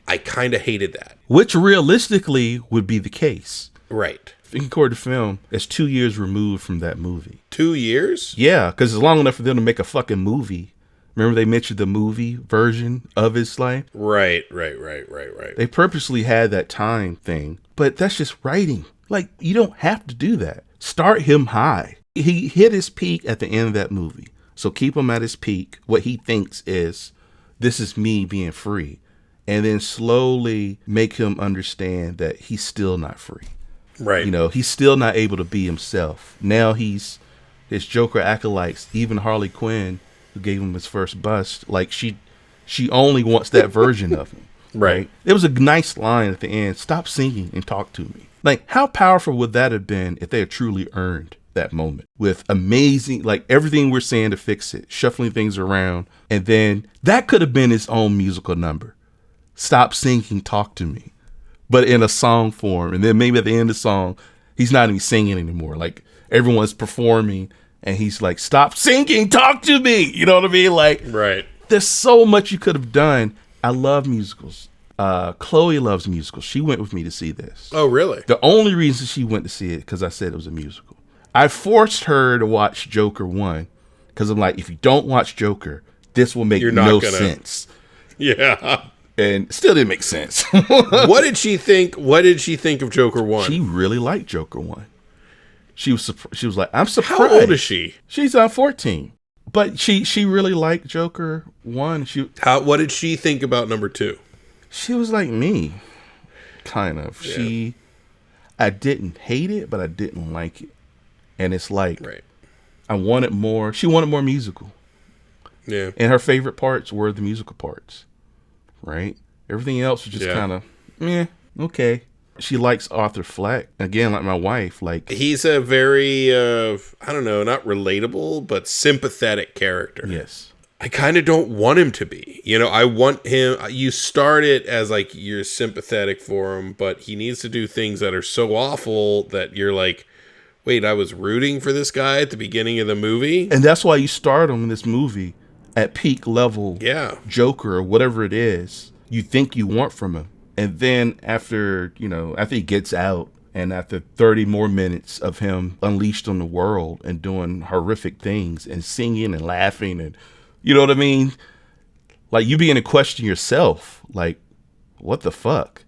S1: I kind of hated that.
S2: Which realistically would be the case.
S1: Right.
S2: If you can record the film, it's 2 years removed from that movie.
S1: 2 years?
S2: Yeah, because it's long enough for them to make a fucking movie. Remember they mentioned the movie version of his life?
S1: Right.
S2: They purposely had that time thing, but that's just writing. Like, you don't have to do that. Start him high. He hit his peak at the end of that movie. So keep him at his peak. What he thinks is, this is me being free. And then slowly make him understand that he's still not free.
S1: Right.
S2: You know, he's still not able to be himself. Now his Joker acolytes, even Harley Quinn, who gave him his first bust, like she only wants that version of him.
S1: Right.
S2: There was a nice line at the end, stop singing and talk to me. Like, how powerful would that have been if they had truly earned that moment with amazing, like everything we're saying to fix it, shuffling things around. And then that could have been his own musical number. Stop singing, talk to me, but in a song form. And then maybe at the end of the song, he's not even singing anymore. Like everyone's performing and he's like, stop singing, talk to me. You know what I mean? Like,
S1: right.
S2: There's so much you could have done. I love musicals. Chloe loves musicals. She went with me to see this.
S1: Oh, really?
S2: The only reason she went to see it because I said it was a musical. I forced her to watch Joker 1 because I'm like, if you don't watch Joker, this will make sense.
S1: Yeah.
S2: And still didn't make sense.
S1: What did she think? What did she think of Joker 1?
S2: She really liked Joker 1. She was like, I'm surprised.
S1: How old is she?
S2: She's 14. But she really liked Joker 1.
S1: What did she think about number 2?
S2: She was like me, kind of. Yeah. I didn't hate it, but I didn't like it. And it's like,
S1: right.
S2: I wanted more. She wanted more musical.
S1: Yeah.
S2: And her favorite parts were the musical parts. Right? Everything else was just kind of, okay. She likes Arthur Fleck. Again, like my wife. Like,
S1: he's a very, I don't know, not relatable, but sympathetic character.
S2: Yes.
S1: I kind of don't want him to be. You know, I want him, you start it as like you're sympathetic for him, but he needs to do things that are so awful that you're like, wait, I was rooting for this guy at the beginning of the movie?
S2: And that's why you start him in this movie at peak level Joker or whatever it is you think you want from him. And then after he gets out and after 30 more minutes of him unleashed on the world and doing horrific things and singing and laughing and, you know what I mean? Like, you begin to question yourself, like, what the fuck?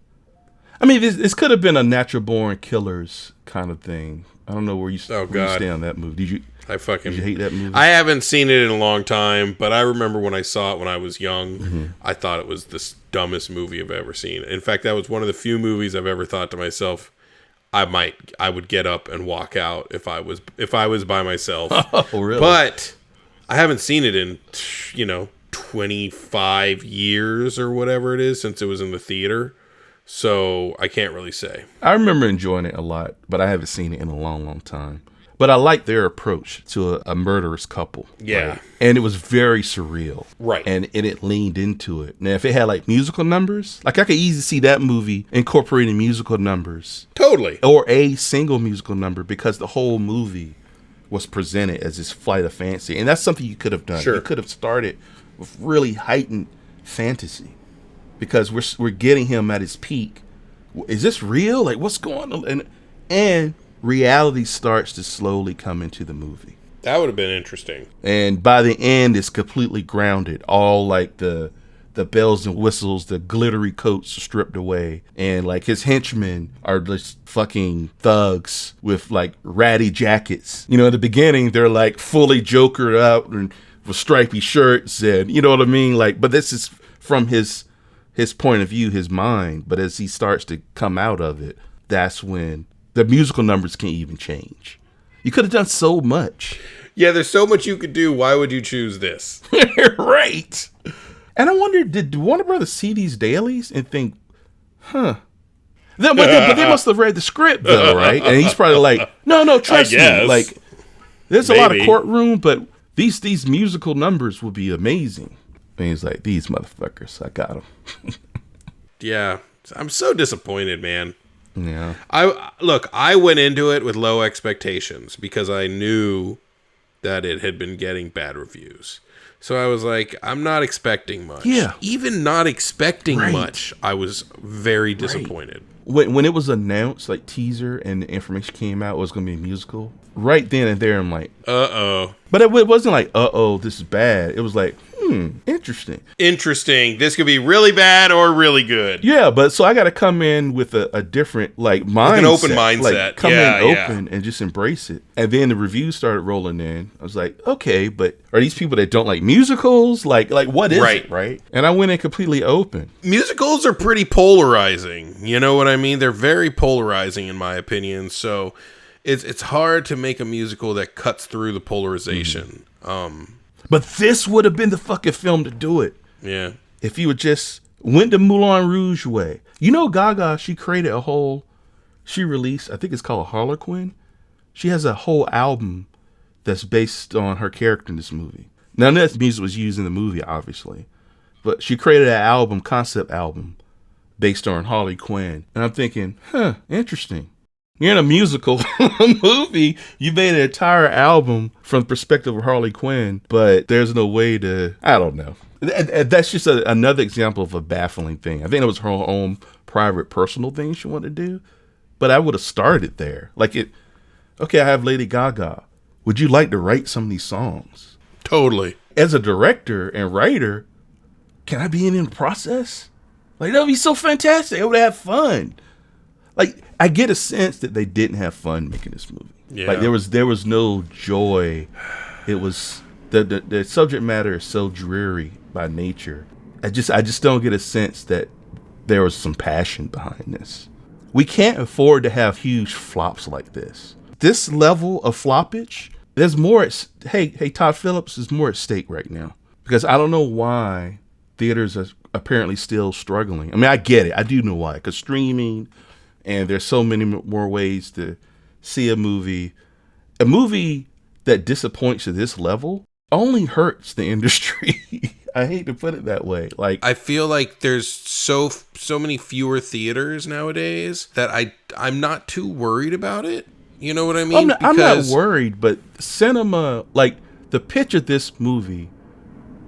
S2: I mean, this could have been a Natural Born Killers kind of thing. I don't know where you stand on that movie. Did you hate that movie?
S1: I haven't seen it in a long time, but I remember when I saw it when I was young, I thought it was the dumbest movie I've ever seen. In fact, that was one of the few movies I've ever thought to myself, I would get up and walk out if I was by myself.
S2: Oh, really?
S1: But I haven't seen it in 25 years or whatever it is since it was in the theater. So I can't really say.
S2: I remember enjoying it a lot, but I haven't seen it in a long, long time. But I like their approach to a murderous couple.
S1: Yeah.
S2: Right? And it was very surreal.
S1: Right.
S2: And it leaned into it. Now, if it had like musical numbers, like I could easily see that movie incorporating musical numbers.
S1: Totally.
S2: Or a single musical number because the whole movie was presented as this flight of fancy. And that's something you could have done.
S1: Sure.
S2: You could have started with really heightened fantasy because we're getting him at his peak. Is this real? Like, what's going on? And reality starts to slowly come into the movie.
S1: That would have been interesting.
S2: And by the end, it's completely grounded. All like the bells and whistles, the glittery coats are stripped away. And like his henchmen are just fucking thugs with like ratty jackets. You know, in the beginning, they're like fully jokered out and with stripy shirts and you know what I mean? Like, but this is from his point of view, his mind. But as he starts to come out of it, that's when the musical numbers can't even change. You could have done so much.
S1: Yeah, there's so much you could do. Why would you choose this?
S2: Right. And I wonder, did Warner Brothers see these dailies and think, but they must have read the script, though, right? And he's probably like, no, trust me. Like, there's a lot of courtroom, but these musical numbers will be amazing. And he's like, these motherfuckers, I got them.
S1: Yeah. I'm so disappointed, man.
S2: Yeah.
S1: I went into it with low expectations because I knew that it had been getting bad reviews. So I was like, I'm not expecting much.
S2: Yeah.
S1: Even not expecting much, I was very disappointed.
S2: When it was announced, like teaser and the information came out, it was going to be a musical. Right then and there, I'm like,
S1: uh-oh.
S2: But it wasn't like, uh-oh, this is bad. It was like, interesting.
S1: Interesting. This could be really bad or really good.
S2: Yeah, but so I got to come in with a different, like, mindset. Like
S1: an open mindset.
S2: Like, come in open and just embrace it. And then the reviews started rolling in. I was like, okay, but are these people that don't like musicals? Like what is it, right? And I went in completely open.
S1: Musicals are pretty polarizing. You know what I mean? They're very polarizing, in my opinion. So it's hard to make a musical that cuts through the polarization.
S2: But this would have been the fucking film to do it.
S1: Yeah.
S2: If you would just went the Moulin Rouge way. You know, Gaga, she released, I think it's called Harlequin. She has a whole album that's based on her character in this movie. None of that music was used in the movie, obviously. But she created an concept album, based on Harley Quinn. And I'm thinking, interesting. You're in a musical movie. You made an entire album from the perspective of Harley Quinn, but there's no way to, I don't know. That's just another example of a baffling thing. I think it was her own private, personal thing she wanted to do, but I would have started there. Okay, I have Lady Gaga. Would you like to write some of these songs?
S1: Totally.
S2: As a director and writer, can I be in the process? Like, that would be so fantastic. I would have fun. Like, I get a sense that they didn't have fun making this movie.
S1: Yeah.
S2: Like, there was no joy. It was the subject matter is so dreary by nature. I just don't get a sense that there was some passion behind this. We can't afford to have huge flops like this. This level of floppage, there's more hey Todd Phillips, there's more at stake right now. Because I don't know why theaters are apparently still struggling. I mean, I get it. I do know why. Because streaming, and there's so many more ways to see a movie. A movie that disappoints at this level only hurts the industry. I hate to put it that way. Like,
S1: I feel like there's so many fewer theaters nowadays that I'm not too worried about it. You know what I mean?
S2: I'm not worried, but cinema, like the pitch of this movie,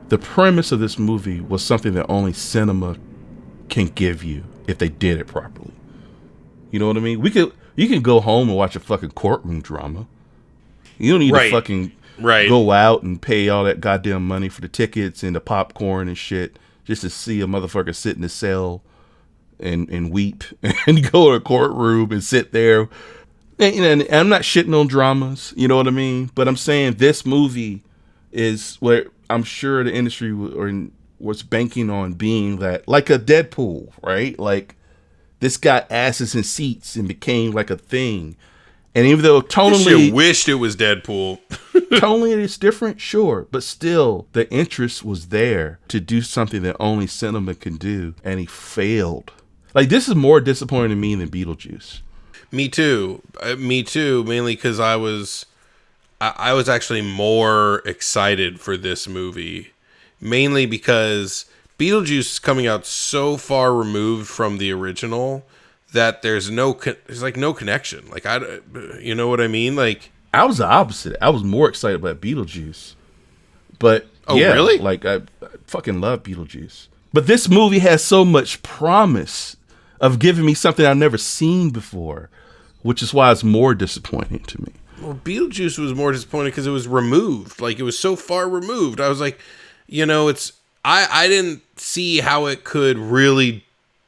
S2: the premise of this movie was something that only cinema can give you if they did it properly. You know what I mean? You can go home and watch a fucking courtroom drama. You don't need to fucking go out and pay all that goddamn money for the tickets and the popcorn and shit just to see a motherfucker sit in the cell and weep and go to a courtroom and sit there. And I'm not shitting on dramas, you know what I mean? But I'm saying this movie is where I'm sure the industry was banking on being that, like a Deadpool, right? Like, this got asses in seats and became like a thing. And even though tonally,
S1: I wished it was Deadpool.
S2: Tonally it's different, sure, but still the interest was there to do something that only cinema can do, and he failed. Like, this is more disappointing to me than Beetlejuice.
S1: Me too. Mainly because I was actually more excited for this movie, mainly because Beetlejuice is coming out so far removed from the original that there's no connection. Like, you know what I mean? Like,
S2: I was the opposite. I was more excited about Beetlejuice. But
S1: really?
S2: Like, I fucking love Beetlejuice. But this movie has so much promise of giving me something I've never seen before, which is why it's more disappointing to me.
S1: Well, Beetlejuice was more disappointing because it was removed. Like, it was so far removed. I was like, you know, I didn't see how it could really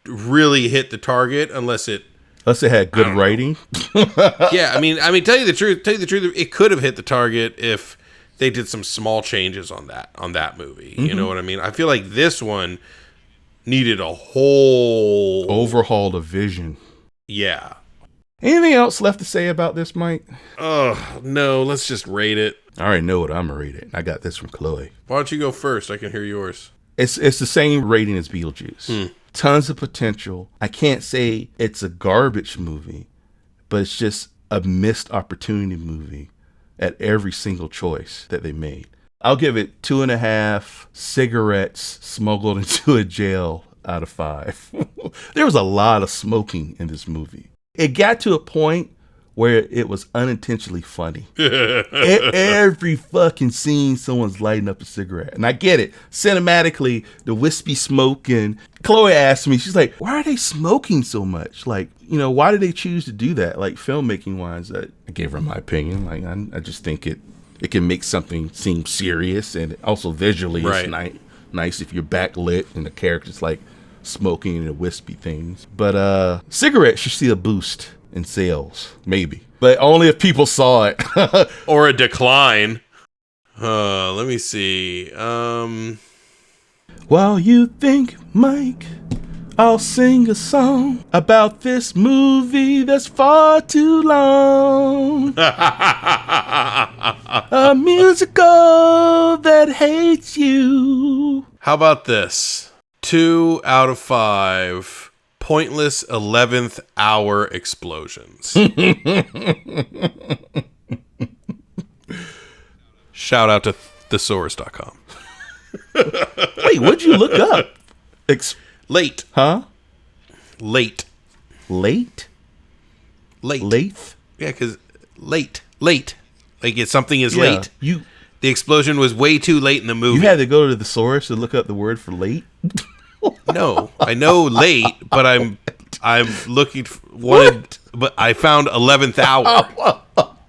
S1: hit the target unless it
S2: had good writing.
S1: Yeah, I mean, tell you the truth, it could have hit the target if they did some small changes on that movie. Mm-hmm. You know what I mean? I feel like this one needed a whole
S2: overhaul of vision.
S1: Yeah.
S2: Anything else left to say about this, Mike?
S1: No, let's just rate it.
S2: I already know what I'm gonna rate it. I got this from Chloe.
S1: Why don't you go first? I can hear yours.
S2: It's the same rating as Beetlejuice. Tons of potential. I can't say it's a garbage movie, but it's just a missed opportunity movie at every single choice that they made. I'll give it 2.5 cigarettes smuggled into a jail out of 5. There was a lot of smoking in this movie. It got to a point where it was unintentionally funny. Every fucking scene, someone's lighting up a cigarette. And I get it. Cinematically, the wispy smoke. And Chloe asked me, she's like, why are they smoking so much? Like, you know, why did they choose to do that? Like, filmmaking wise, I gave her my opinion. Like, I just think it can make something seem serious. And also visually, it's nice if you're backlit and the character's like smoking and wispy things. But cigarettes should see a boost in sales, maybe, but only if people saw it.
S1: Or a decline. Let me see.
S2: While you think, Mike, I'll sing a song about this movie that's far too long. A musical that hates you.
S1: How about this? 2 out of 5 pointless 11th hour explosions. Shout out to thesaurus.com.
S2: Wait, what'd you look up?
S1: Late.
S2: Huh?
S1: Late.
S2: Late?
S1: Late. Yeah, because late. Like something is late. The explosion was way too late in the movie.
S2: You had to go to the thesaurus to look up the word for late?
S1: No, I know late, but I'm looking but I found 11th hour.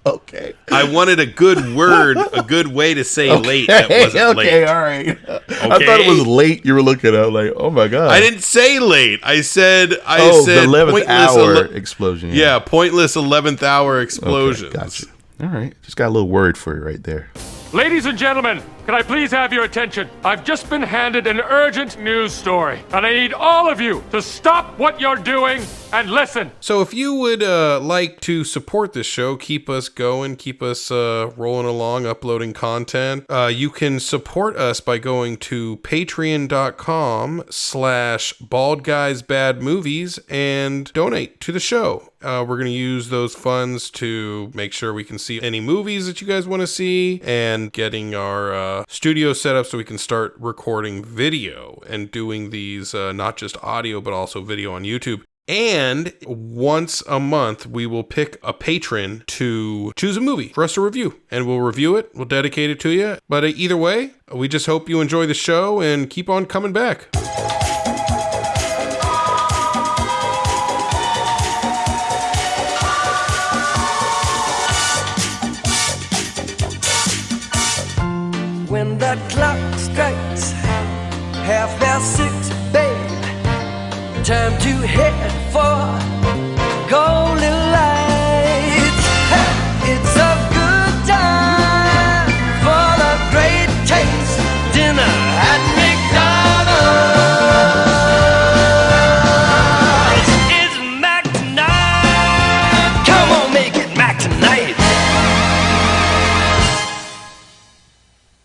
S2: Okay.
S1: I wanted a good word, a good way to say late that wasn't late.
S2: Okay, all right. I thought it was late. You were looking at like, oh my god.
S1: I didn't say late. I said
S2: the 11th hour explosion.
S1: Yeah, pointless 11th hour explosion.
S2: Okay, gotcha. All right, just got a little word for you right there.
S11: Ladies and gentlemen, can I please have your attention? I've just been handed an urgent news story, and I need all of you to stop what you're doing and listen.
S1: So if you would like to support this show, keep us going, keep us rolling along, uploading content, you can support us by going to patreon.com/baldguysbadmovies and donate to the show. We're going to use those funds to make sure we can see any movies that you guys want to see and getting our studio set up so we can start recording video and doing these not just audio but also video on YouTube. And once a month, we will pick a patron to choose a movie for us to review. And we'll review it. We'll dedicate it to you. But either way, we just hope you enjoy the show and keep on coming back.
S12: When the clock strikes 6:30, babe, time to head for golden light.